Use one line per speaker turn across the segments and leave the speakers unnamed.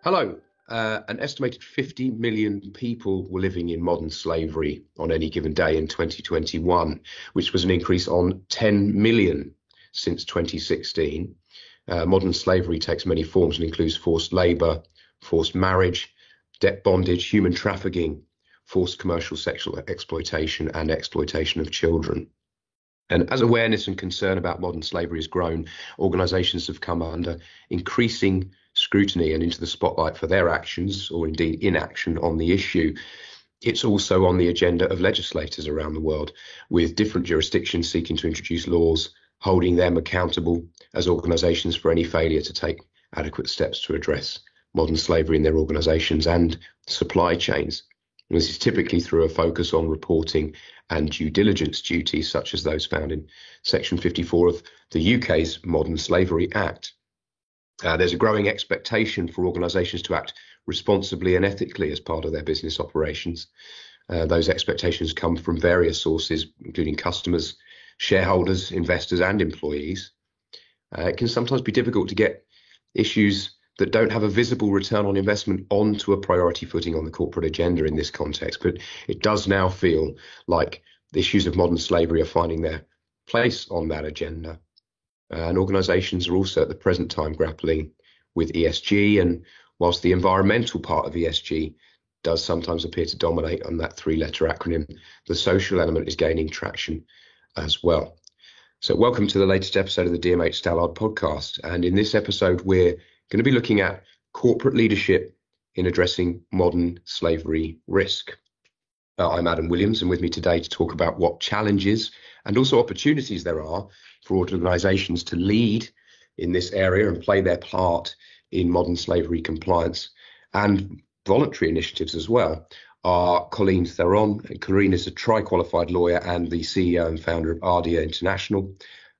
Hello. An estimated 50 million people were living in modern slavery on any given day in 2021, which was an increase on 10 million since 2016. Modern slavery takes many forms and includes forced labour, forced marriage, debt bondage, human trafficking, forced commercial sexual exploitation, and exploitation of children. And as awareness and concern about modern slavery has grown, organisations have come under increasing scrutiny and into the spotlight for their actions, or indeed inaction, on the issue. It's also on the agenda of legislators around the world, with different jurisdictions seeking to introduce laws holding them accountable as organisations for any failure to take adequate steps to address modern slavery in their organisations and supply chains. And this is typically through a focus on reporting and due diligence duties, such as those found in Section 54 of the UK's Modern Slavery Act. There's a growing expectation for organisations to act responsibly and ethically as part of their business operations. Those expectations come from various sources, including customers, shareholders, investors, and employees. It can sometimes be difficult to get issues that don't have a visible return on investment onto a priority footing on the corporate agenda in this context. But it does now feel like the issues of modern slavery are finding their place on that agenda. And organisations are also at the present time grappling with ESG. And whilst the environmental part of ESG does sometimes appear to dominate on that three-letter acronym, the social element is gaining traction as well. So welcome to the latest episode of the DMH Stallard podcast. And in this episode, we're going to be looking at corporate leadership in addressing modern slavery risk. I'm Adam Williams, and with me today to talk about what challenges and also opportunities there are for organisations to lead in this area and play their part in modern slavery compliance and voluntary initiatives as well are Colleen Theron. Colleen is a tri-qualified lawyer and the CEO and founder of Ardia International,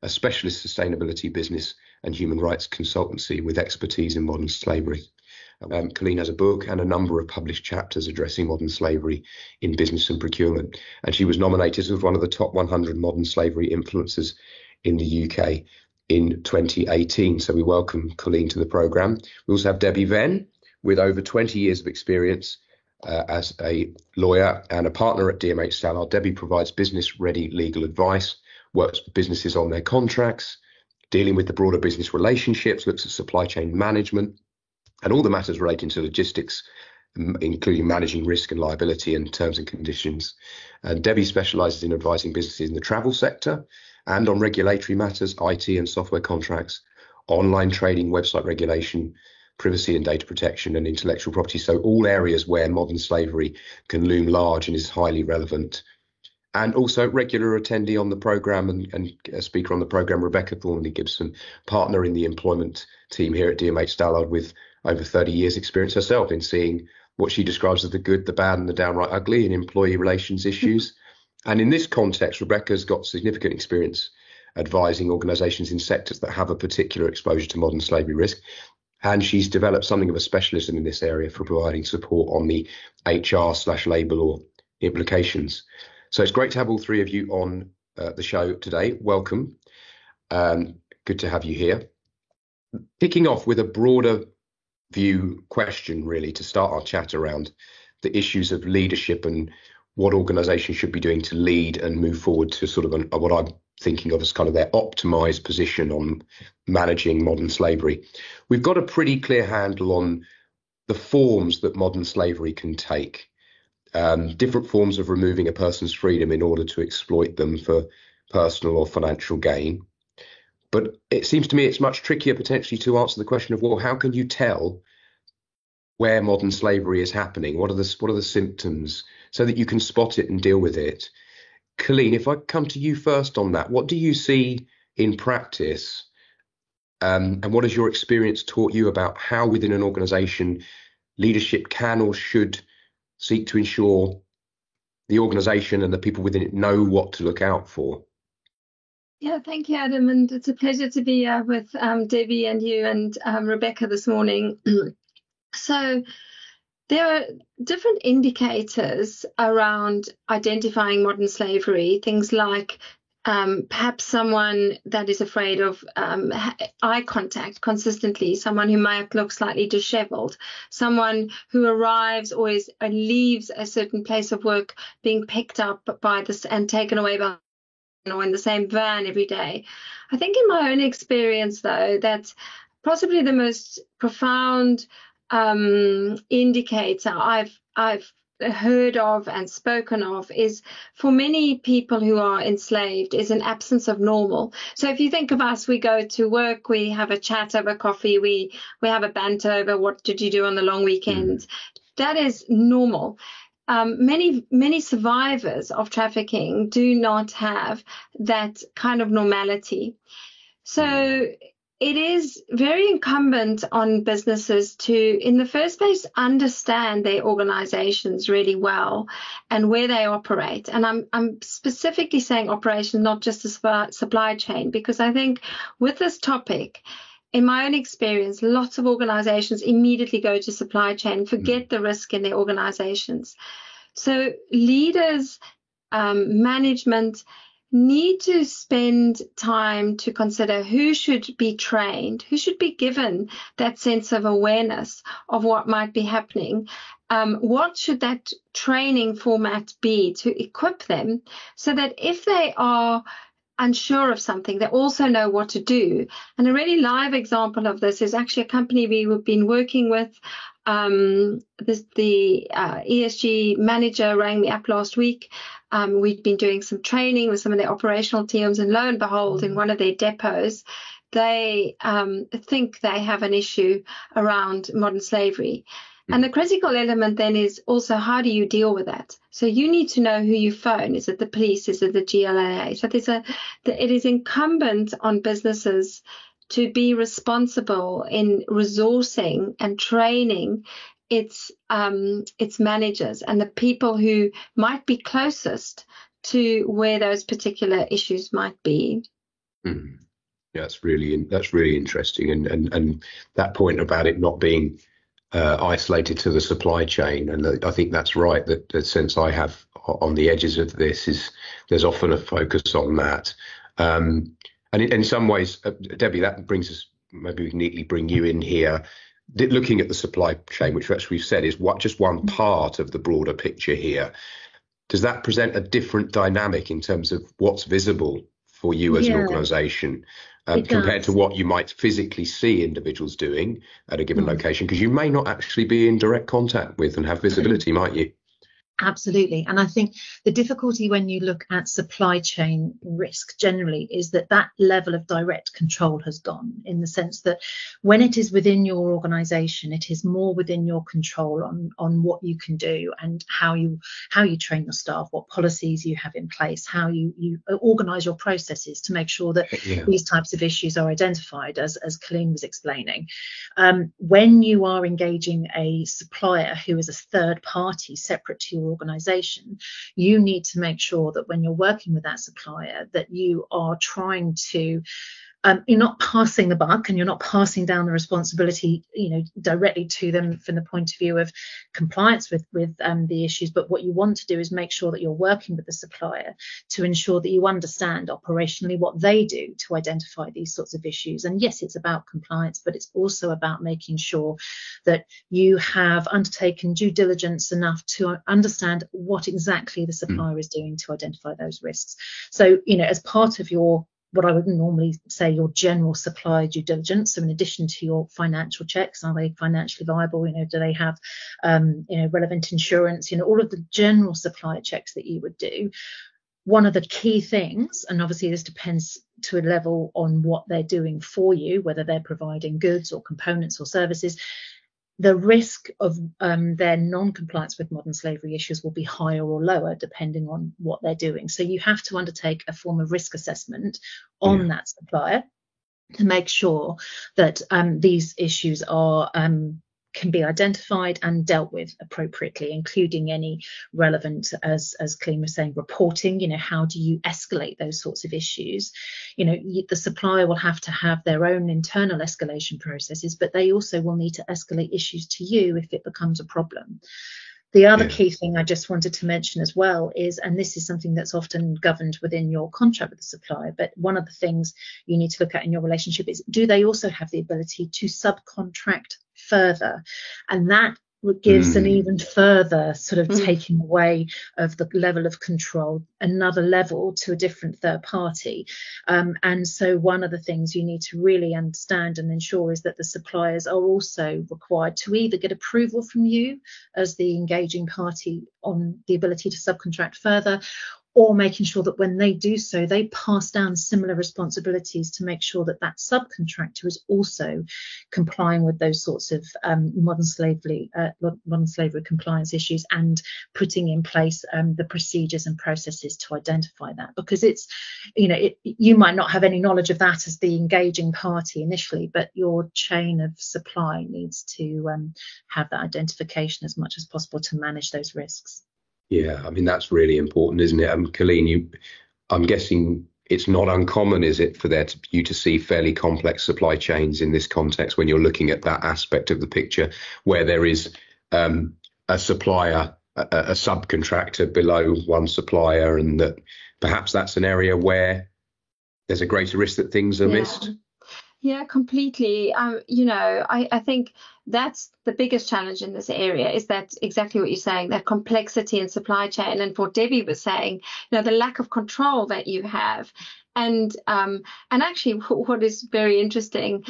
a specialist sustainability business and human rights consultancy with expertise in modern slavery. Colleen has a book and a number of published chapters addressing modern slavery in business and procurement, and she was nominated as one of the top 100 modern slavery influencers in the UK in 2018. So we welcome Colleen to the programme. We also have Debbie Venn, with over 20 years of experience as a lawyer and a partner at DMH Stallard. Debbie provides business-ready legal advice, works with businesses on their contracts, dealing with the broader business relationships, looks at supply chain management, and all the matters relating to logistics, including managing risk and liability and terms and conditions. And Debbie specialises in advising businesses in the travel sector and on regulatory matters, IT and software contracts, online trading, website regulation, privacy and data protection, and intellectual property. So all areas where modern slavery can loom large and is highly relevant. And also regular attendee on the programme and a speaker on the programme, Rebecca Thornley-Gibson, partner in the employment team here at DMH Stallard with over 30 years experience herself in seeing what she describes as the good, the bad and the downright ugly in employee relations issues. And in this context, Rebecca's got significant experience advising organisations in sectors that have a particular exposure to modern slavery risk. And she's developed something of a specialism in this area for providing support on the HR/labour law implications. So it's great to have all three of you on the show today. Welcome. Good to have you here. Kicking off with a broader view question, really, to start our chat around the issues of leadership and what organisations should be doing to lead and move forward to sort of what I'm thinking of as kind of their optimised position on managing modern slavery. We've got a pretty clear handle on the forms that modern slavery can take. Different forms of removing a person's freedom in order to exploit them for personal or financial gain. But it seems to me it's much trickier potentially to answer the question of, well, how can you tell where modern slavery is happening? What are the symptoms so that you can spot it and deal with it? Colleen, if I come to you first on that, what do you see in practice? And what has your experience taught you about how within an organisation leadership can or should seek to ensure the organisation and the people within it know what to look out for?
Yeah, thank you, Adam. And it's a pleasure to be with Debbie and you and Rebecca this morning. So there are different indicators around identifying modern slavery, things like perhaps someone that is afraid of eye contact consistently, someone who might look slightly disheveled, someone who arrives or leaves a certain place of work being picked up by this and taken away by or in the same van every day. I think in my own experience, though, that's possibly the most profound indicator I've heard of and spoken of is, for many people who are enslaved, is an absence of normal. So if you think of us, we go to work, we have a chat over coffee, we have a banter over what did you do on the long weekend. That is normal. Many survivors of trafficking do not have that kind of normality. So it is very incumbent on businesses to, in the first place, understand their organizations really well and where they operate. And I'm specifically saying operations, not just the supply chain, because I think with this topic, in my own experience, lots of organizations immediately go to supply chain, forget the risk in their organizations. So leaders, management need to spend time to consider who should be trained, who should be given that sense of awareness of what might be happening. What should that training format be to equip them so that if they are unsure of something, they also know what to do. And a really live example of this is actually a company we've been working with. The ESG manager rang me up last week. We've been doing some training with some of their operational teams, and lo and behold, in one of their depots, they think they have an issue around modern slavery. And the critical element then is also, how do you deal with that? So you need to know who you phone. Is it the police? Is it the GLA? So it is incumbent on businesses to be responsible in resourcing and training its managers and the people who might be closest to where those particular issues might be.
Yeah, that's really interesting, and that point about it not being isolated to the supply chain, and I think that's right. That the sense I have on the edges of this is there's often a focus on that, and in some ways, Debbie, that brings us, maybe we can neatly bring you in here. Looking at the supply chain, which as we've said is just one part of the broader picture here, does that present a different dynamic in terms of what's visible for you as an organisation compared to what you might physically see individuals doing at a given location? Because you may not actually be in direct contact with and have visibility, might you?
Absolutely. And I think the difficulty when you look at supply chain risk generally is that level of direct control has gone, in the sense that when it is within your organization, it is more within your control on what you can do and how you train your staff, what policies you have in place, how you organize your processes to make sure that these types of issues are identified, as Colleen was explaining. When you are engaging a supplier who is a third party separate to your organization, you need to make sure that when you're working with that supplier, that you are trying to you're not passing the buck and you're not passing down the responsibility, directly to them from the point of view of compliance with the issues. But what you want to do is make sure that you're working with the supplier to ensure that you understand operationally what they do to identify these sorts of issues. And yes, it's about compliance, but it's also about making sure that you have undertaken due diligence enough to understand what exactly the supplier is doing to identify those risks. So, as part of what I would normally say your general supply due diligence. So in addition to your financial checks, are they financially viable? Do they have, relevant insurance? All of the general supply checks that you would do. One of the key things, and obviously this depends to a level on what they're doing for you, whether they're providing goods or components or services, the risk of their non-compliance with modern slavery issues will be higher or lower depending on what they're doing. So you have to undertake a form of risk assessment on that supplier to make sure that these issues are can be identified and dealt with appropriately, including any relevant, as Colleen was saying, reporting. How do you escalate those sorts of issues? The supplier will have to have their own internal escalation processes, but they also will need to escalate issues to you if it becomes a problem. The other key thing I just wanted to mention as well is, and this is something that's often governed within your contract with the supplier, but one of the things you need to look at in your relationship is, do they also have the ability to subcontract further? And that gives an even further sort of taking away of the level of control, another level to a different third party. And so one of the things you need to really understand and ensure is that the suppliers are also required to either get approval from you as the engaging party on the ability to subcontract further, or making sure that when they do so, they pass down similar responsibilities to make sure that that subcontractor is also complying with those sorts of modern slavery compliance issues, and putting in place the procedures and processes to identify that. Because it's, you might not have any knowledge of that as the engaging party initially, but your chain of supply needs to have that identification as much as possible to manage those risks.
Yeah, I mean, that's really important, isn't it? Colleen, I'm guessing it's not uncommon, is it, for you to see fairly complex supply chains in this context when you're looking at that aspect of the picture where there is a supplier, a subcontractor below one supplier, and that perhaps that's an area where there's a greater risk that things are missed?
Yeah, completely. I think that's the biggest challenge in this area, is that exactly what you're saying, that complexity in supply chain. And what Debbie was saying, the lack of control that you have. And actually what is very interesting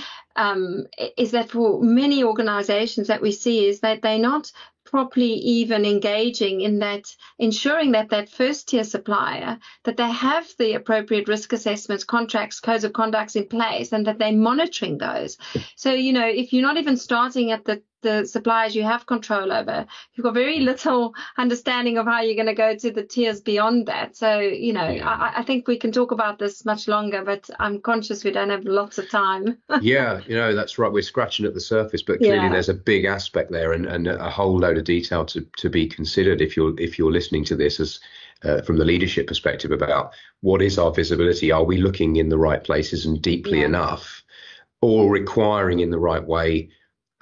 is that for many organizations that we see is that they're not properly even engaging in that, ensuring that that first tier supplier, that they have the appropriate risk assessments, contracts, codes of conducts in place, and that they're monitoring those. So, if you're not even starting at the suppliers you have control over, you've got very little understanding of how you're going to go to the tiers beyond that. So, I think we can talk about this much longer, but I'm conscious we don't have lots of time.
Yeah, that's right. We're scratching at the surface, but clearly there's a big aspect there, and a whole load of detail to be considered if you're listening to this as from the leadership perspective about what is our visibility. Are we looking in the right places and deeply enough, or requiring in the right way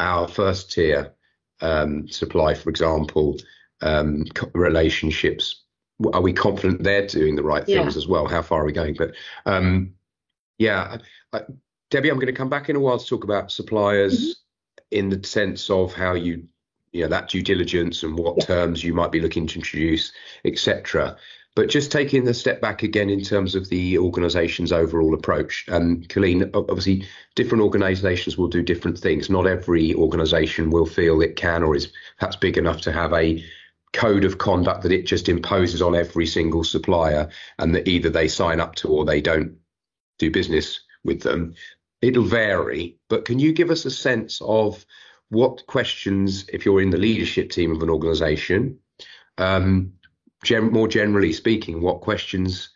our first tier supply, for example, relationships? Are we confident they're doing the right things as well? How far are we going? But Debbie, I'm going to come back in a while to talk about suppliers in the sense of how that due diligence and what terms you might be looking to introduce, etc. But just taking the step back again in terms of the organisation's overall approach. And Colleen, obviously, different organisations will do different things. Not every organisation will feel it can or is perhaps big enough to have a code of conduct that it just imposes on every single supplier, and that either they sign up to or they don't do business with them. It'll vary. But can you give us a sense of what questions, if you're in the leadership team of an organisation, more generally speaking, what questions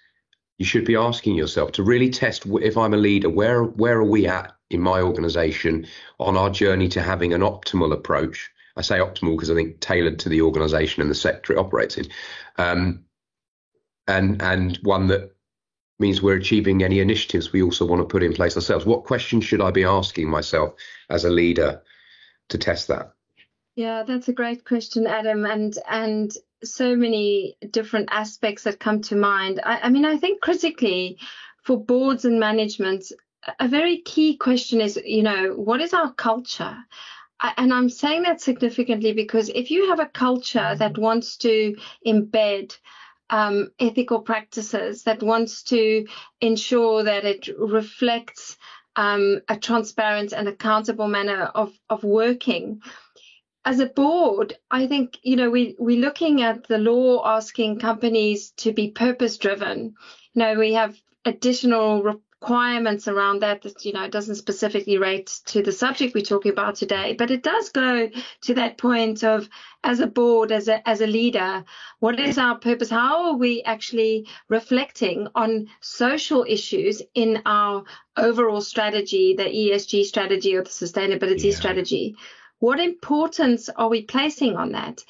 you should be asking yourself to really test, if I'm a leader, where are we at in my organisation on our journey to having an optimal approach? I say optimal because I think tailored to the organisation and the sector it operates in, and one that means we're achieving any initiatives we also want to put in place ourselves. What questions should I be asking myself as a leader to test that?
Yeah, that's a great question, Adam, and so many different aspects that come to mind. I think critically for boards and management, a very key question is, what is our culture? And I'm saying that significantly because if you have a culture that wants to embed ethical practices, that wants to ensure that it reflects a transparent and accountable manner of working. As a board, I think, we're looking at the law asking companies to be purpose-driven. We have additional requirements around that it doesn't specifically relate to the subject we're talking about today, but it does go to that point of, as a board, as a leader, what is our purpose? How are we actually reflecting on social issues in our overall strategy, the ESG strategy or the sustainability strategy? What importance are we placing on that?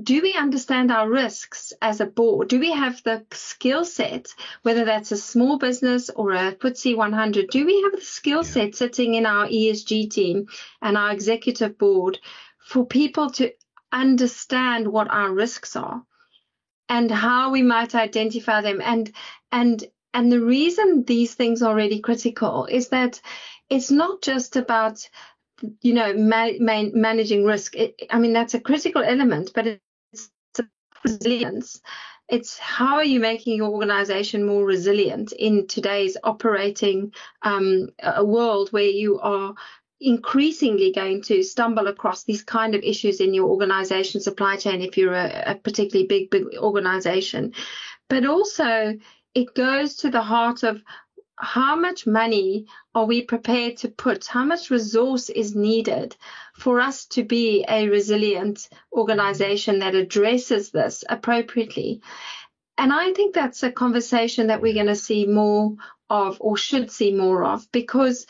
Do we understand our risks as a board? Do we have the skill set, whether that's a small business or a FTSE 100, do we have the skill set sitting in our ESG team and our executive board for people to understand what our risks are and how we might identify them. And the reason these things are really critical is that it's not just about, managing risk. That's a critical element, but it's resilience. It's how are you making your organization more resilient in today's operating world where you are increasingly going to stumble across these kind of issues in your organization supply chain if you're a particularly big organization. But also it goes to the heart of how much money are we prepared to put, how much resource is needed for us to be a resilient organization that addresses this appropriately. And I think that's a conversation that we're going to see more of, or should see more of, because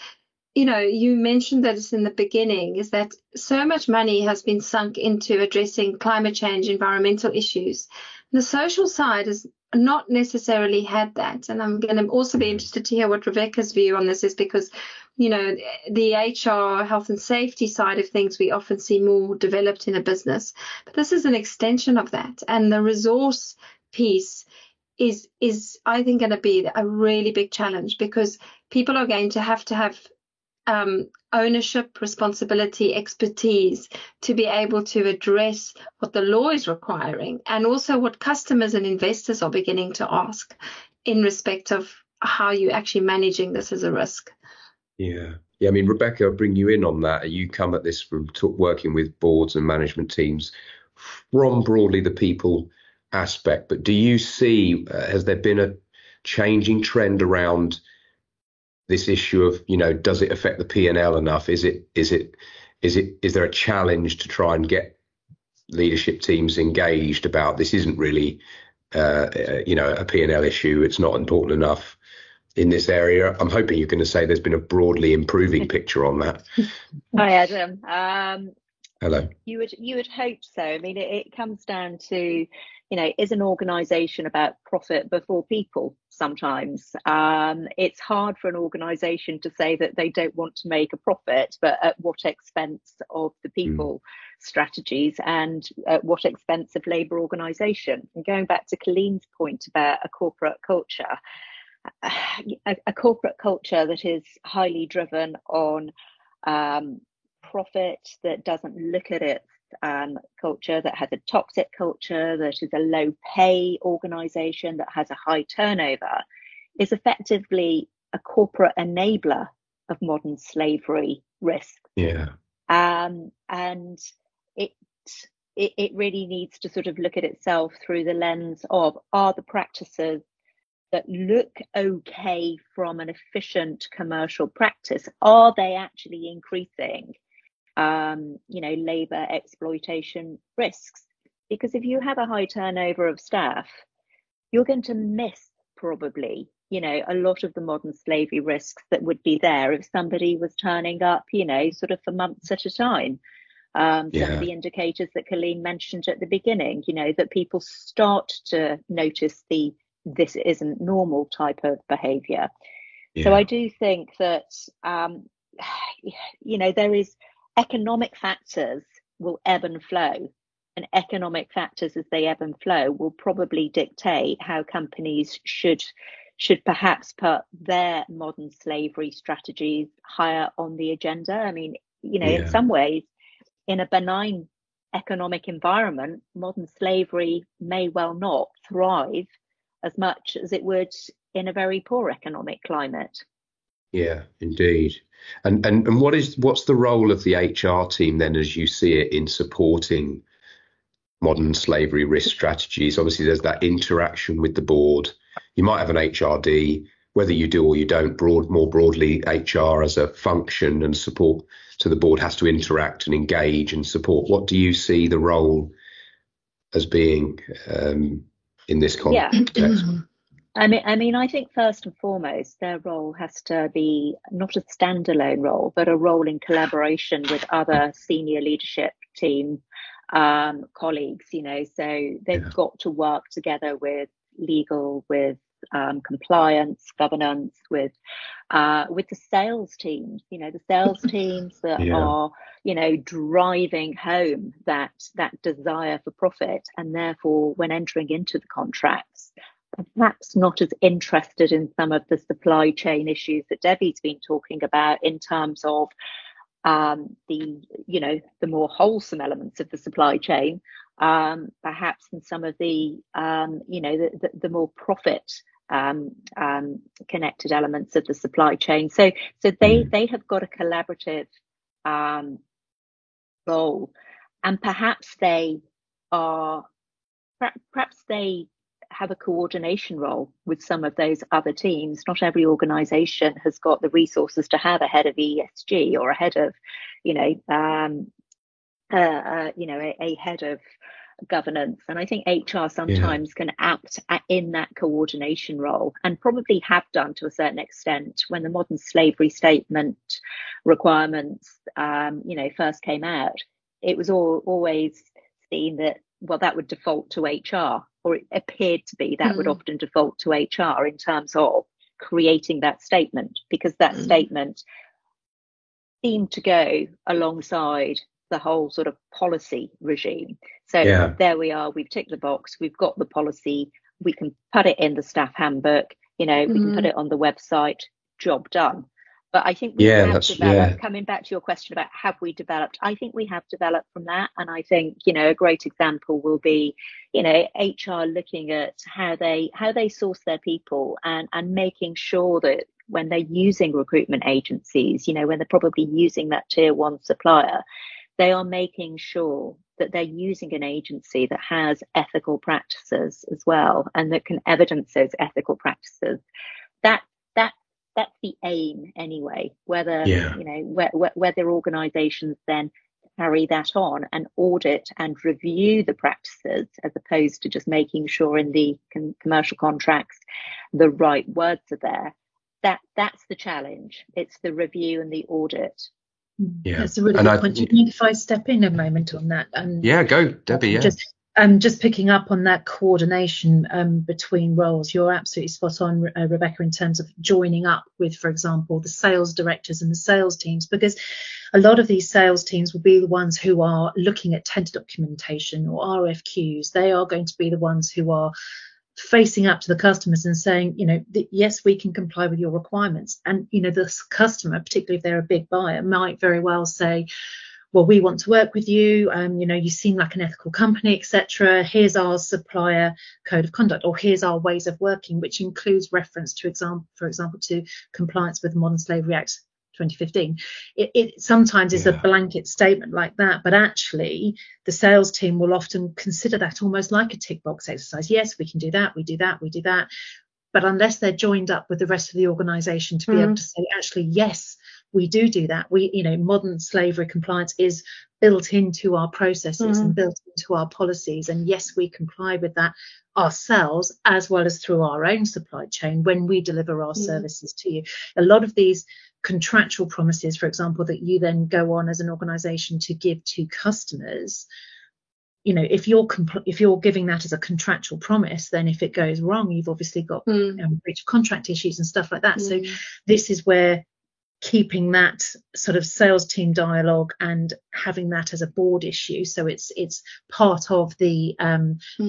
you mentioned that it's in the beginning, is that so much money has been sunk into addressing climate change, environmental issues. The social side has not necessarily had that. And I'm going to also be interested to hear what Rebecca's view on this is, because, the HR, health and safety side of things, we often see more developed in a business. But this is an extension of that. And the resource piece is I think, going to be a really big challenge, because people are going to have ownership, responsibility, expertise to be able to address what the law is requiring, and also what customers and investors are beginning to ask in respect of how you're actually managing this as a risk.
Yeah. Rebecca, I'll bring you in on that. You come at this from working with boards and management teams from broadly the people aspect, but do you see, has there been a changing trend around this issue of, does it affect the P&L enough? Is there a challenge to try and get leadership teams engaged about this? Isn't really, a P&L issue. It's not important enough in this area. I'm hoping you're going to say there's been a broadly improving picture on that.
Hi, Adam.
Hello.
You would hope so. It comes down to, is an organisation about profit before people sometimes? It's hard for an organisation to say that they don't want to make a profit, but at what expense of the people strategies, and at what expense of labour organisation? And going back to Colleen's point about a corporate culture, a corporate culture that is highly driven on profit, that doesn't look at its culture, that has a toxic culture, that is a low pay organisation, that has a high turnover, is effectively a corporate enabler of modern slavery risk.
Yeah.
And it really needs to sort of look at itself through the lens of, are the practices that look okay from an efficient commercial practice, are they actually increasing labour exploitation risks? Because if you have a high turnover of staff, you're going to miss probably, a lot of the modern slavery risks that would be there if somebody was turning up, sort of for months at a time. Some of the indicators that Colleen mentioned at the beginning, that people start to notice this isn't normal type of behaviour. Yeah. So I do think that, there is economic factors will ebb and flow, and economic factors, as they ebb and flow, will probably dictate how companies should perhaps put their modern slavery strategies higher on the agenda. In some ways, in a benign economic environment, modern slavery may well not thrive as much as it would in a very poor economic climate.
Yeah, indeed. And what's the role of the HR team then, as you see it, in supporting modern slavery risk strategies? Obviously, there's that interaction with the board. You might have an HRD, whether you do or you don't. More broadly, HR as a function and support to the board has to interact and engage and support. What do you see the role as being in this context?
Yeah. I think first and foremost, their role has to be not a standalone role, but a role in collaboration with other senior leadership team colleagues, so they've got to work together with legal, with compliance, governance, with the sales teams. The sales teams that are, driving home that desire for profit, and therefore, when entering into the contracts, perhaps not as interested in some of the supply chain issues that Debbie's been talking about in terms of the more wholesome elements of the supply chain, perhaps in some of the the more profit connected elements of the supply chain. So they have got a collaborative role, and perhaps they have a coordination role with some of those other teams. Not every organisation has got the resources to have a head of ESG or a head of, a head of governance. And I think HR sometimes can act in that coordination role, and probably have done to a certain extent when the modern slavery statement requirements, first came out. It was always seen that, well, that would default to HR, or it appeared to be that would often default to HR in terms of creating that statement, because that statement seemed to go alongside the whole sort of policy regime. So there we are, we've ticked the box, we've got the policy, we can put it in the staff handbook, we can put it on the website, job done. But I think we have developed, coming back to your question about have we developed, I think we have developed from that. And I think, a great example will be, HR looking at how they source their people, and making sure that when they're using recruitment agencies, when they're probably using that tier one supplier, they are making sure that they're using an agency that has ethical practices as well, and that can evidence those ethical practices. That's the aim anyway, whether whether organizations then carry that on and audit and review the practices, as opposed to just making sure in the commercial contracts the right words are there. That's the challenge. It's the review and the audit.
That's a really good point. Do you mind if I step in a moment on that?
Go, Debbie.
Just picking up on that coordination between roles, you're absolutely spot on, Rebecca, in terms of joining up with, for example, the sales directors and the sales teams, because a lot of these sales teams will be the ones who are looking at tender documentation or RFQs. They are going to be the ones who are facing up to the customers and saying, yes, we can comply with your requirements. And, the customer, particularly if they're a big buyer, might very well say, well, we want to work with you. You seem like an ethical company, etc. Here's our supplier code of conduct, or here's our ways of working, which includes reference to, for example, to compliance with the Modern Slavery Act 2015. It sometimes is a blanket statement like that, but actually the sales team will often consider that almost like a tick box exercise. Yes, we can do that, we do that, we do that. But unless they're joined up with the rest of the organisation to be able to say, actually, yes, we do that. Modern slavery compliance is built into our processes and built into our policies. And yes, we comply with that ourselves, as well as through our own supply chain when we deliver our services to you. A lot of these contractual promises, for example, that you then go on as an organisation to give to customers, if you're giving that as a contractual promise, then if it goes wrong, you've obviously got breach of contract issues and stuff like that. So this is where keeping that sort of sales team dialogue and having that as a board issue, so it's part of the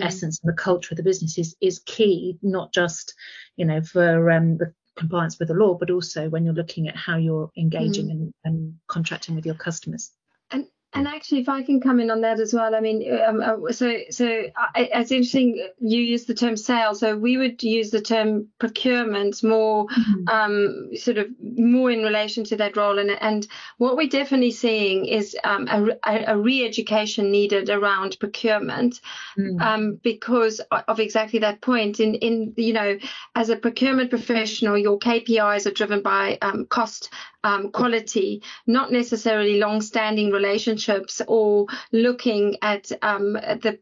essence and the culture of the business is key, not just for the compliance with the law, but also when you're looking at how you're engaging and contracting with your customers.
And actually, if I can come in on that as well, I mean, it's interesting you use the term sales. So we would use the term procurement more, sort of more in relation to that role. And what we're definitely seeing is a re-education needed around procurement, because of exactly that point. In as a procurement professional, your KPIs are driven by cost, quality, not necessarily long-standing relationships, or looking at the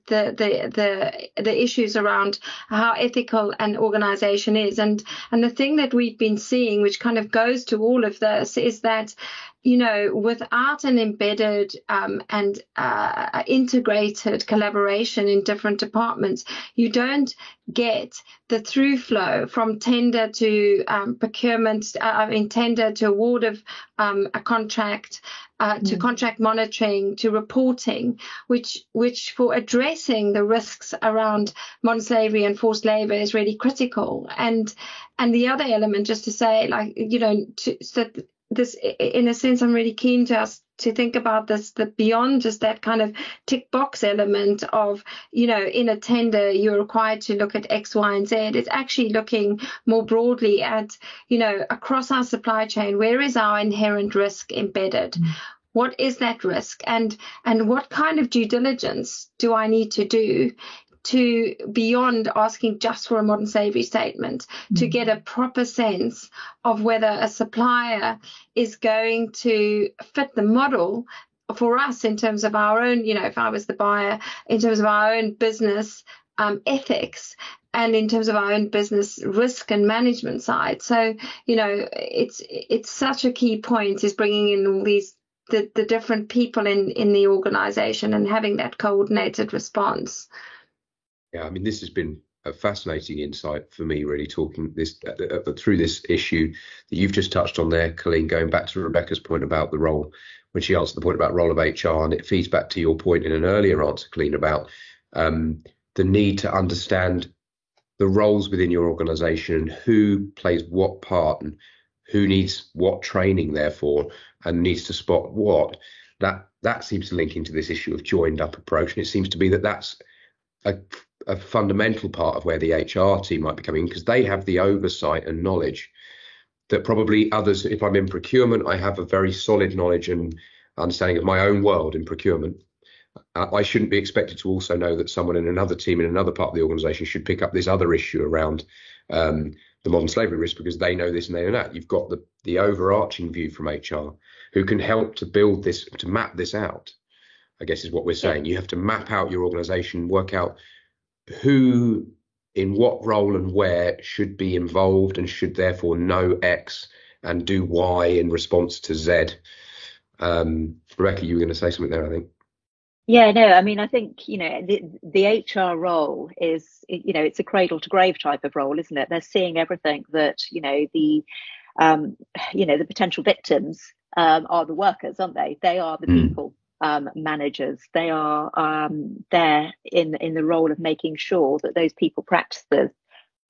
issues around how ethical an organization is. And the thing that we've been seeing, which kind of goes to all of this, is that without an embedded and integrated collaboration in different departments, you don't get the through flow from tender to procurement, tender to award of a contract, to contract monitoring, to reporting, which for addressing the risks around modern slavery and forced labor is really critical. And the other element, just to say, this, in a sense, I'm really keen to think about this, that beyond just that kind of tick box element of, in a tender, you're required to look at X, Y, and Z. It's actually looking more broadly at, across our supply chain, where is our inherent risk embedded? What is that risk? And what kind of due diligence do I need to do to, beyond asking just for a modern slavery statement, to get a proper sense of whether a supplier is going to fit the model for us in terms of our own, if I was the buyer, in terms of our own business ethics and in terms of our own business risk and management side. So, it's such a key point, is bringing in all these, the different people in the organization and having that coordinated response.
Yeah, I mean, this has been a fascinating insight for me, really, talking this through this issue that you've just touched on there, Colleen, going back to Rebecca's point about the role, when she answered the point about role of HR, and it feeds back to your point in an earlier answer, Colleen, about the need to understand the roles within your organisation, who plays what part and who needs what training, therefore, and needs to spot what. That seems to link into this issue of joined up approach, and it seems to be that's a fundamental part of where the HR team might be coming in, because they have the oversight and knowledge that probably others, if I'm in procurement, I have a very solid knowledge and understanding of my own world in procurement. I shouldn't be expected to also know that someone in another team in another part of the organisation should pick up this other issue around the modern slavery risk, because they know this and they know that. You've got the overarching view from HR who can help to build this, to map this out, I guess is what we're saying. You have to map out your organisation, work out who in what role and where should be involved and should therefore know X and do Y in response to Z. Rebecca, you were going to say something there, I think.
Yeah, no, I mean, I think, the HR role is, it's a cradle to grave type of role, isn't it? They're seeing everything that, the potential victims are the workers, aren't they? They are the people. Managers. They are there in the role of making sure that those people practices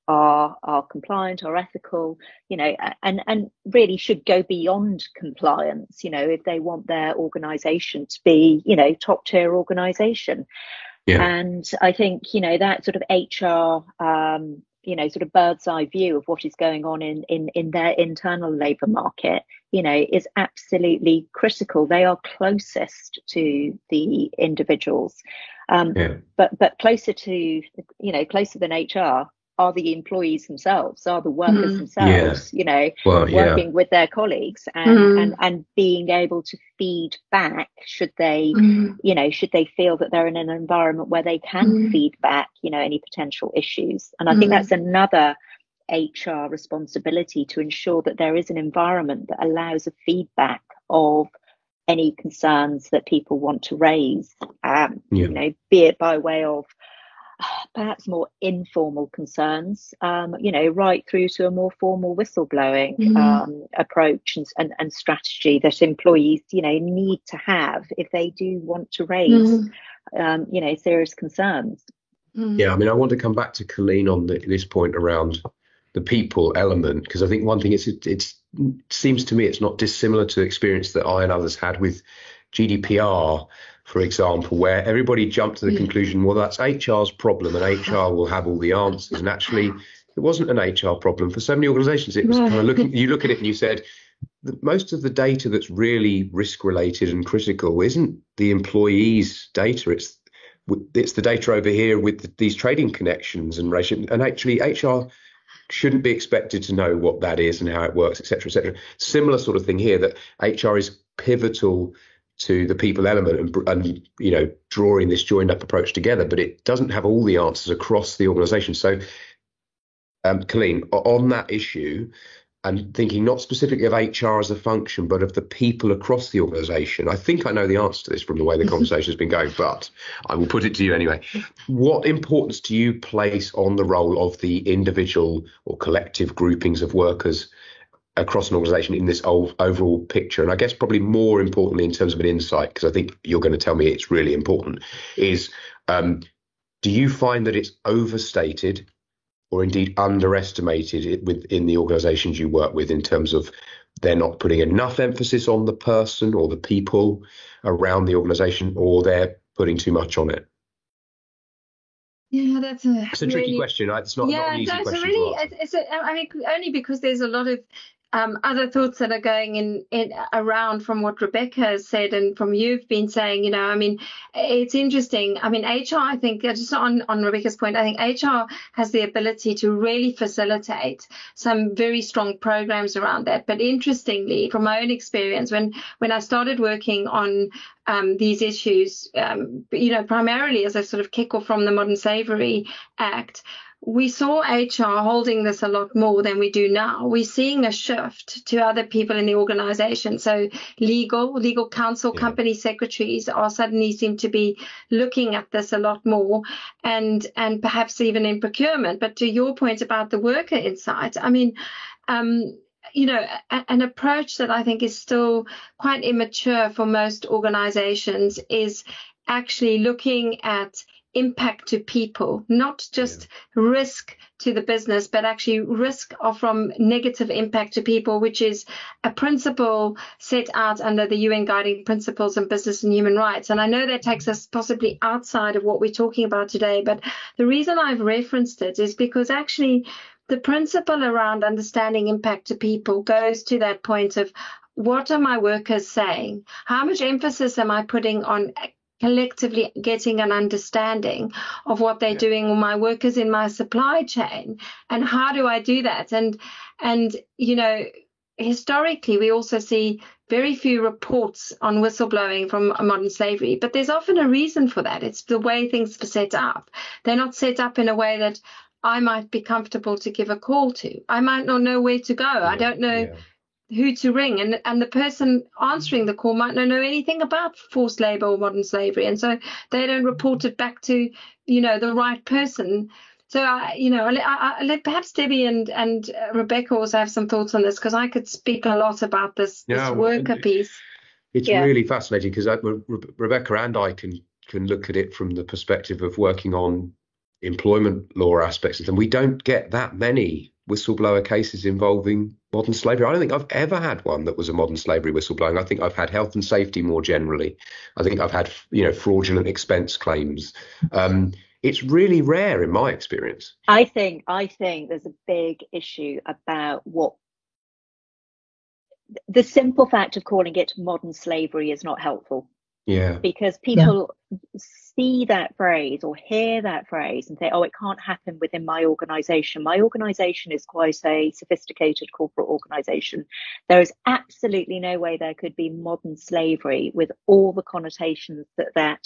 are compliant, are ethical, and really should go beyond compliance, if they want their organisation to be, top tier organisation. Yeah. And I think, that sort of HR, sort of bird's eye view of what is going on in their internal labour market, is absolutely critical. They are closest to the individuals, but closer to, closer than HR are the employees themselves, are the workers themselves, working with their colleagues and being able to feed back should they, should they feel that they're in an environment where they can feed back, any potential issues. And I think that's another HR responsibility, to ensure that there is an environment that allows a feedback of any concerns that people want to raise, be it by way of perhaps more informal concerns, right through to a more formal whistleblowing approach and strategy that employees, need to have if they do want to raise, serious concerns.
Yeah, I mean, I want to come back to Colleen on this point around the people element, because I think one thing is it seems to me it's not dissimilar to the experience that I and others had with GDPR, for example, where everybody jumped to the conclusion, well, that's HR's problem and HR will have all the answers. And actually, it wasn't an HR problem for so many organisations. It was kind of you look at it and you said, most of the data that's really risk related and critical isn't the employees' data. It's the data over here with these trading connections and ratio. And actually, HR shouldn't be expected to know what that is and how it works, et cetera, et cetera. Similar sort of thing here, that HR is pivotal to the people element and drawing this joined up approach together, but it doesn't have all the answers across the organisation. So, Colleen, on that issue, and thinking not specifically of HR as a function, but of the people across the organisation. I think I know the answer to this from the way the conversation has been going, but I will put it to you anyway. What importance do you place on the role of the individual or collective groupings of workers across an organisation in this overall picture? And I guess probably more importantly in terms of an insight, because I think you're going to tell me it's really important, is do you find that it's overstated or indeed underestimated within the organisations you work with in terms of they're not putting enough emphasis on the person or the people around the organisation, or they're putting too much on it?
Yeah, it's a
tricky question. It's not an easy question to answer.
I mean, only because there's a lot of other thoughts that are going in around from what Rebecca has said and from you've been saying. I mean, it's interesting. I mean, HR, I think, just on Rebecca's point, I think HR has the ability to really facilitate some very strong programs around that. But interestingly, from my own experience, when I started working on these issues, primarily as a sort of kick-off from the Modern Slavery Act, we saw HR holding this a lot more than we do now. We're seeing a shift to other people in the organization. So legal counsel, company secretaries are suddenly seem to be looking at this a lot more, and perhaps even in procurement. But to your point about the worker insight, I mean, an approach that I think is still quite immature for most organizations is actually looking at impact to people, not just risk to the business, but actually risk from negative impact to people, which is a principle set out under the UN Guiding Principles on Business and Human Rights. And I know that takes us possibly outside of what we're talking about today, but the reason I've referenced it is because actually the principle around understanding impact to people goes to that point of, what are my workers saying? How much emphasis am I putting on collectively getting an understanding of what they're doing with my workers in my supply chain, and how do I do that? And historically, we also see very few reports on whistleblowing from modern slavery, but there's often a reason for that. It's the way things are set up. They're not set up in a way that I might be comfortable to give a call to. I might not know where to go. I don't know who to ring, and the person answering the call might not know anything about forced labor or modern slavery, and so they don't report it back to the right person. So I let perhaps Debbie and Rebecca also have some thoughts on this, because I could speak a lot about this worker piece.
It's really fascinating, because Rebecca and I can look at it from the perspective of working on employment law aspects of them. We don't get that many whistleblower cases involving modern slavery. I don't think I've ever had one that was a modern slavery whistleblowing. I think I've had health and safety more generally. I think I've had fraudulent expense claims. It's really rare in my experience.
I think there's a big issue about what the simple fact of calling it modern slavery is not helpful.
Yeah.
Because people see that phrase or hear that phrase and say, oh, it can't happen within my organization. My organization is quite a sophisticated corporate organization. There is absolutely no way there could be modern slavery with all the connotations that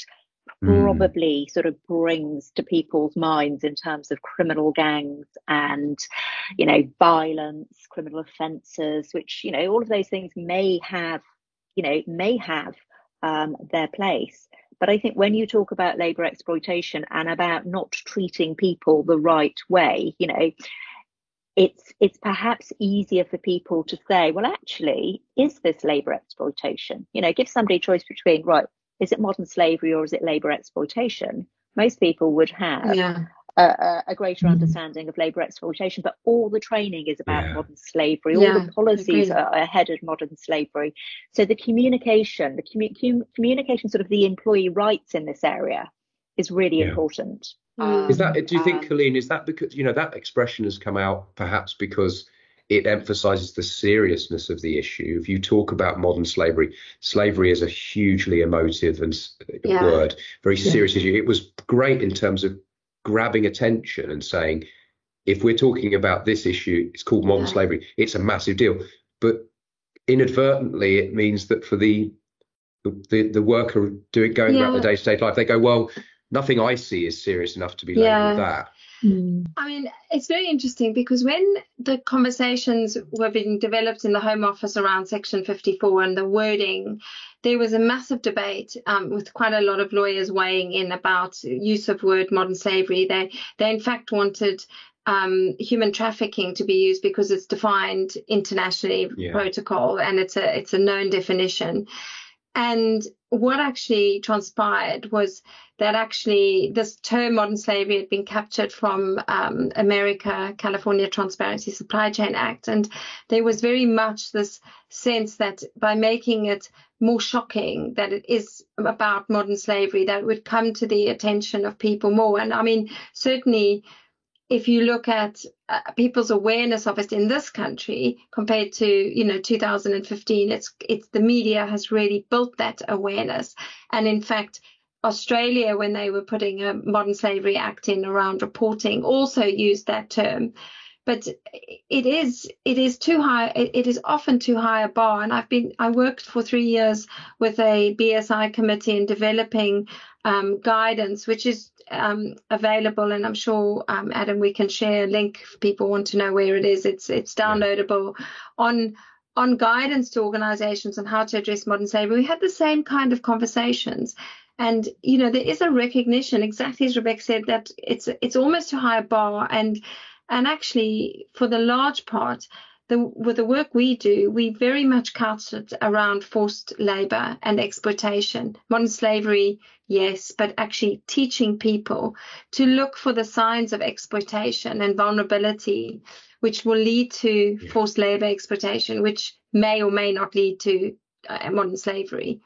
probably sort of brings to people's minds in terms of criminal gangs and, violence, criminal offences, which, all of those things may have their place. But I think when you talk about labour exploitation and about not treating people the right way, it's perhaps easier for people to say, well, actually, is this labour exploitation? Give somebody a choice between, right, is it modern slavery or is it labour exploitation? Most people would have a greater understanding of labour exploitation, but all the training is about modern slavery. All the policies are headed modern slavery. So the communication, communication, sort of the employee rights in this area is really important.
Is that? Do you think, Colleen, is that because that expression has come out perhaps because it emphasises the seriousness of the issue? If you talk about modern slavery, slavery is a hugely emotive and word, very serious issue. It was great in terms of grabbing attention and saying, if we're talking about this issue, it's called modern slavery, it's a massive deal. But inadvertently, it means that for the worker going about the day-to-day life, they go, well, nothing I see is serious enough to be labelled that.
I mean, it's very interesting because when the conversations were being developed in the Home Office around Section 54 and the wording, there was a massive debate with quite a lot of lawyers weighing in about use of word modern slavery. They in fact wanted human trafficking to be used because it's defined internationally, protocol, and it's a known definition. And what actually transpired was that actually this term modern slavery had been captured from America, California Transparency Supply Chain Act. And there was very much this sense that by making it more shocking that it is about modern slavery, that it would come to the attention of people more. And I mean, certainly, if you look at people's awareness of it in this country compared to 2015, it's the media has really built that awareness. And in fact, Australia, when they were putting a Modern Slavery Act in around reporting, also used that term. But it is too high. It is often too high a bar. And I worked for 3 years with a BSI committee in developing guidance, which is available, and I'm sure Adam, we can share a link if people want to know where it is. It's downloadable on guidance to organizations on how to address modern slavery. We had the same kind of conversations, and there is a recognition, exactly as Rebecca said, that it's almost too high a bar, and actually for the large part, with the work we do, we very much couch it around forced labor and exploitation. Modern slavery, yes, but actually teaching people to look for the signs of exploitation and vulnerability, which will lead to forced labor exploitation, which may or may not lead to modern slavery.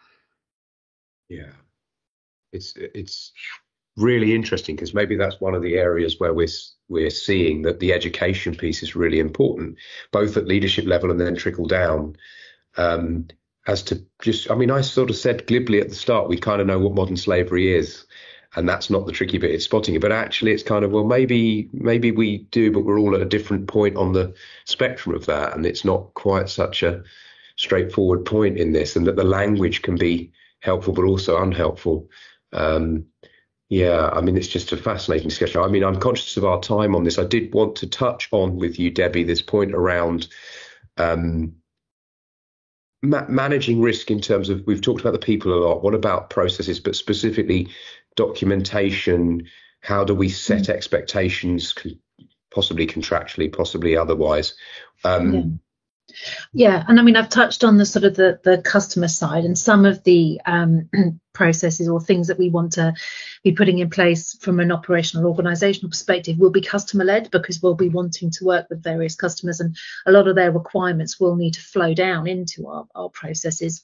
Yeah, it's really interesting because maybe that's one of the areas where we're seeing that the education piece is really important, both at leadership level and then trickle down. As to I sort of said glibly at the start, we kind of know what modern slavery is, and that's not the tricky bit, it's spotting it. But actually it's kind of, well, maybe we do, but we're all at a different point on the spectrum of that, and it's not quite such a straightforward point in this, and that the language can be helpful but also unhelpful. It's just a fascinating discussion. I'm conscious of our time on this. I did want to touch on with you, Debbie, this point around managing risk in terms of, we've talked about the people a lot. What about processes, but specifically documentation? How do we set expectations, possibly contractually, possibly otherwise?
Yeah, and I've touched on the sort of the customer side, and some of the processes or things that we want to be putting in place from an operational organizational perspective will be customer led, because we'll be wanting to work with various customers, and a lot of their requirements will need to flow down into our processes.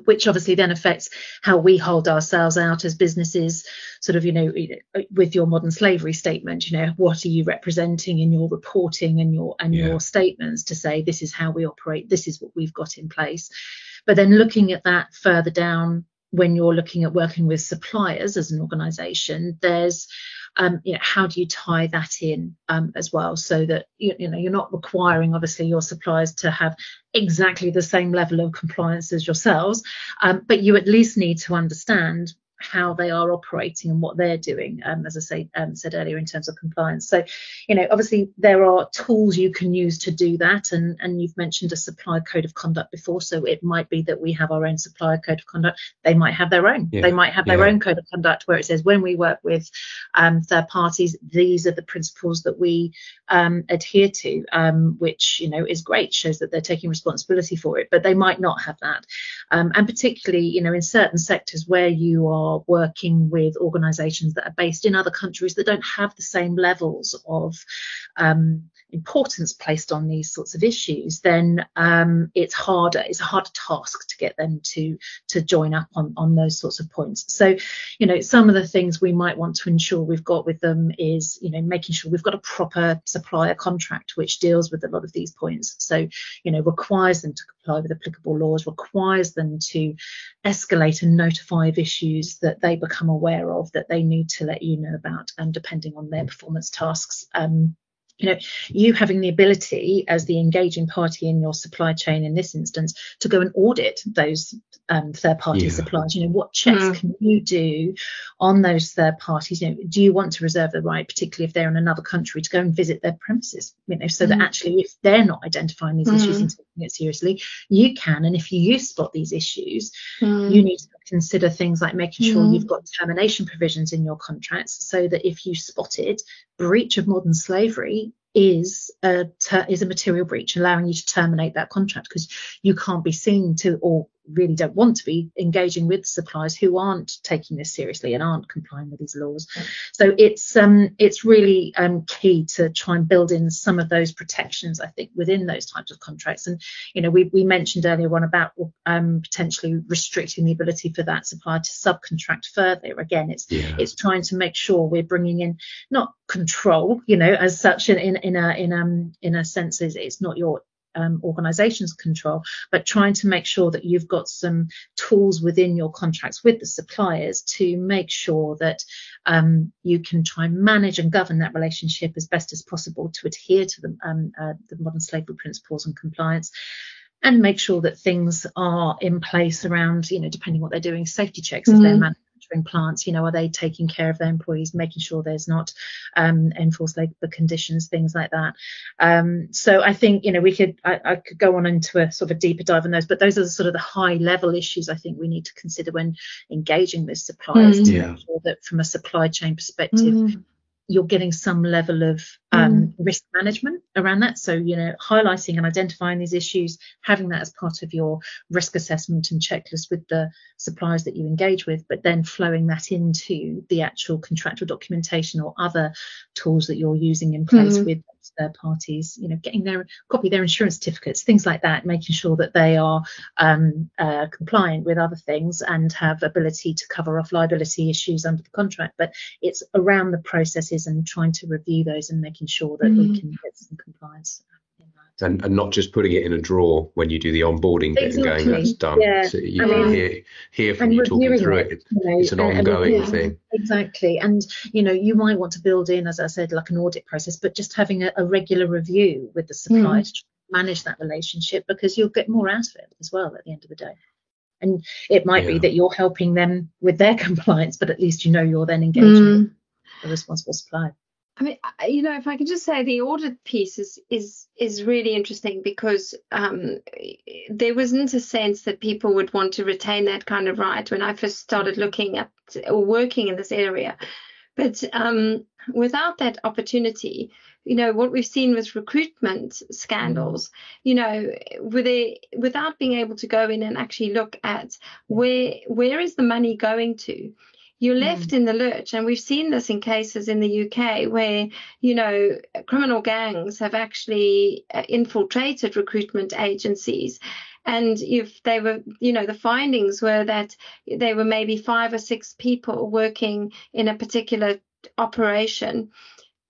Which obviously then affects how we hold ourselves out as businesses, sort of, with your modern slavery statement, what are you representing in your reporting and your statements to say this is how we operate, this is what we've got in place. But then looking at that further down, when you're looking at working with suppliers as an organization, there's how do you tie that in as well, so that you're not requiring obviously your suppliers to have exactly the same level of compliance as yourselves, but you at least need to understand how they are operating and what they're doing, as I said earlier, in terms of compliance. So, obviously there are tools you can use to do that, and you've mentioned a supplier code of conduct before, so it might be that we have our own supplier code of conduct. They might have their own. They might have their own code of conduct where it says, when we work with third parties, these are the principles that we adhere to, which is great, shows that they're taking responsibility for it. But they might not have that, and particularly in certain sectors where you are working with organizations that are based in other countries that don't have the same levels of importance placed on these sorts of issues, then it's a harder task to get them to join up on those sorts of points. So some of the things we might want to ensure we've got with them is making sure we've got a proper supplier contract which deals with a lot of these points, so requires them to comply with applicable laws, requires them to escalate and notify of issues that they become aware of that they need to let you know about, and depending on their performance tasks, you having the ability as the engaging party in your supply chain in this instance to go and audit those third-party suppliers. What checks can you do on those third parties? Do you want to reserve the right, particularly if they're in another country, to go and visit their premises? So that actually, if they're not identifying these issues and taking it seriously, you can. And if you spot these issues, you need to consider things like making sure you've got termination provisions in your contracts, so that if you spotted breach of modern slavery is a material breach, allowing you to terminate that contract, because you can't be seen to, or really don't want to be, engaging with suppliers who aren't taking this seriously and aren't complying with these laws. So it's really key to try and build in some of those protections, I think, within those types of contracts. And we mentioned earlier on about potentially restricting the ability for that supplier to subcontract further. Again, it's trying to make sure we're bringing in not control, as such, in a sense, it's not your organization's control, but trying to make sure that you've got some tools within your contracts with the suppliers to make sure that you can try and manage and govern that relationship as best as possible to adhere to the modern slavery principles and compliance, and make sure that things are in place around, depending what they're doing, safety checks if they're manufacturing plants, are they taking care of their employees, making sure there's not enforced labour conditions, things like that. So I think, I could go on into a sort of a deeper dive on those, but those are sort of the high level issues I think we need to consider when engaging with suppliers to make sure that from a supply chain perspective, you're getting some level of risk management around that. So, highlighting and identifying these issues, having that as part of your risk assessment and checklist with the suppliers that you engage with, but then flowing that into the actual contractual documentation or other tools that you're using in place with third parties, getting their copy of their insurance certificates, things like that, making sure that they are compliant with other things and have ability to cover off liability issues under the contract. But it's around the processes and trying to review those and making sure that we can get some compliance.
And not just putting it in a drawer when you do the onboarding bit and going, that's done. So you can hear from you talking through it. It's an ongoing thing.
Exactly. And, you might want to build in, as I said, like an audit process, but just having a regular review with the supplier to manage that relationship, because you'll get more out of it as well at the end of the day. And it might be that you're helping them with their compliance, but at least you're then engaging with the responsible supplier.
I mean, if I could just say, the audit piece is really interesting, because there wasn't a sense that people would want to retain that kind of right when I first started looking at or working in this area. But without that opportunity, what we've seen with recruitment scandals, without being able to go in and actually look at where is the money going to, you're left in the lurch. And we've seen this in cases in the UK where, criminal gangs have actually infiltrated recruitment agencies. And if they were, the findings were that there were maybe 5 or 6 people working in a particular operation,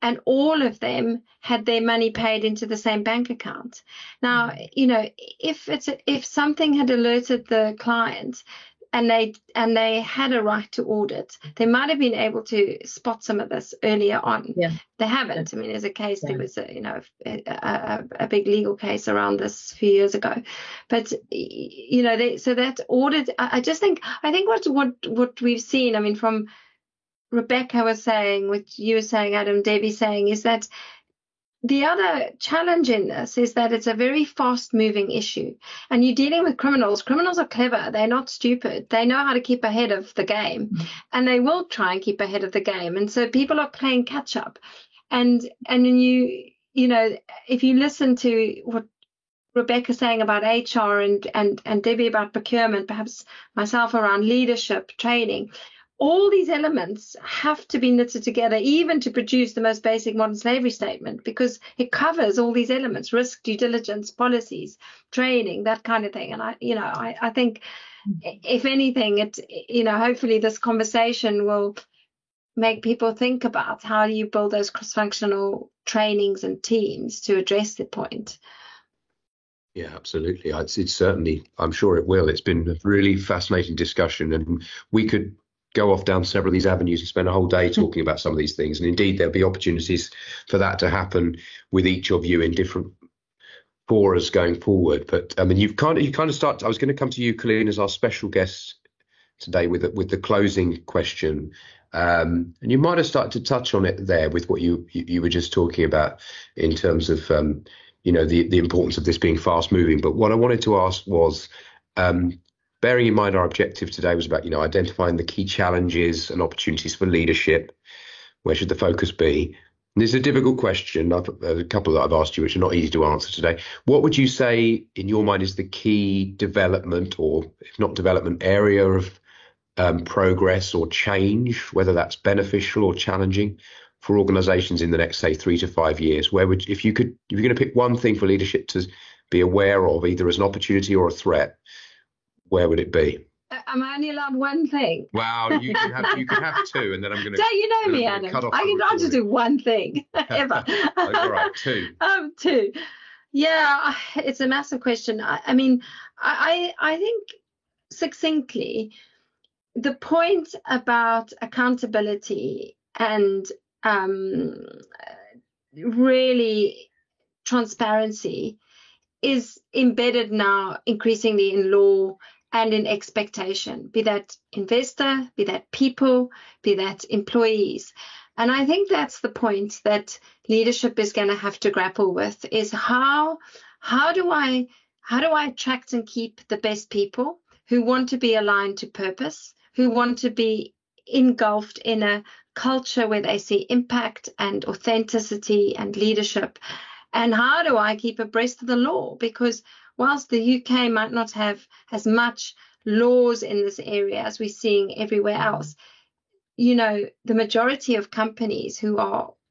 and all of them had their money paid into the same bank account. Now, if something had alerted the client, and they had a right to audit, they might have been able to spot some of this earlier on. They haven't. I mean, there's a case, there was a big legal case around this a few years ago, but so that audit, I think what we've seen, I mean, from Rebecca was saying, what you were saying, Adam, Debbie saying, is that the other challenge in this is that it's a very fast-moving issue, and you're dealing with criminals. Criminals are clever. They're not stupid. They know how to keep ahead of the game, and they will try and keep ahead of the game. And so people are playing catch-up. And if you listen to what Rebecca's saying about HR and Debbie about procurement, perhaps myself around leadership, training, all these elements have to be knitted together, even to produce the most basic modern slavery statement, because it covers all these elements: risk, due diligence, policies, training, that kind of thing. And I think, if anything, hopefully this conversation will make people think about how do you build those cross-functional trainings and teams to address the point.
Yeah, absolutely. It's certainly, I'm sure it will. It's been a really fascinating discussion, and we could go off down several of these avenues and spend a whole day talking about some of these things. And indeed, there'll be opportunities for that to happen with each of you in different forums going forward. But I mean, you kind of start. I was going to come to you, Colleen, as our special guest today with the closing question, and you might have started to touch on it there with what you were just talking about in terms of the importance of this being fast moving. But what I wanted to ask was, bearing in mind our objective today was about identifying the key challenges and opportunities for leadership. Where should the focus be? And this is a difficult question. A couple that I've asked you, which are not easy to answer today. What would you say, in your mind, is the key development, or if not development, area of progress or change, whether that's beneficial or challenging for organizations in the next, say, 3 to 5 years? Where would, if you're going to pick one thing for leadership to be aware of, either as an opportunity or a threat, where would it be?
Am I only allowed one thing?
Well, you can have two, and then I'm going to.
Don't you know me, Adam? I can not just do one thing ever.
All right, two.
Two. Yeah, it's a massive question. I mean, I think succinctly, the point about accountability and really transparency is embedded now increasingly in law and in expectation, be that investor, be that people, be that employees. And I think that's the point that leadership is going to have to grapple with, is how do I attract and keep the best people who want to be aligned to purpose, who want to be engulfed in a culture where they see impact and authenticity and leadership. And how do I keep abreast of the law? Because whilst the UK might not have as much laws in this area as we're seeing everywhere else, the majority of companies who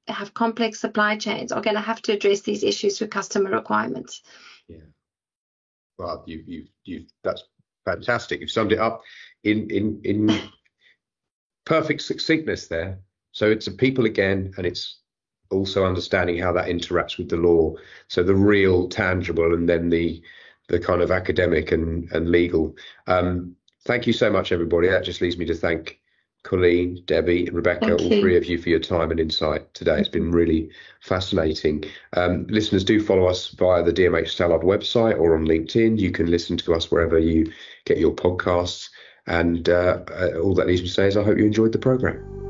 have complex supply chains are going to have to address these issues with customer requirements.
Yeah. Well, that's fantastic. You've summed it up in perfect succinctness there. So it's a people again, and it's also understanding how that interacts with the law. So the real tangible, and then the kind of academic and legal. Thank you so much, everybody. That just leaves me to thank Colleen, Debbie, and Rebecca, all three of you, for your time and insight today. It's been really fascinating. Listeners, do follow us via the DMH Stallard website or on LinkedIn. You can listen to us wherever you get your podcasts. And all that leaves me to say is I hope you enjoyed the programme.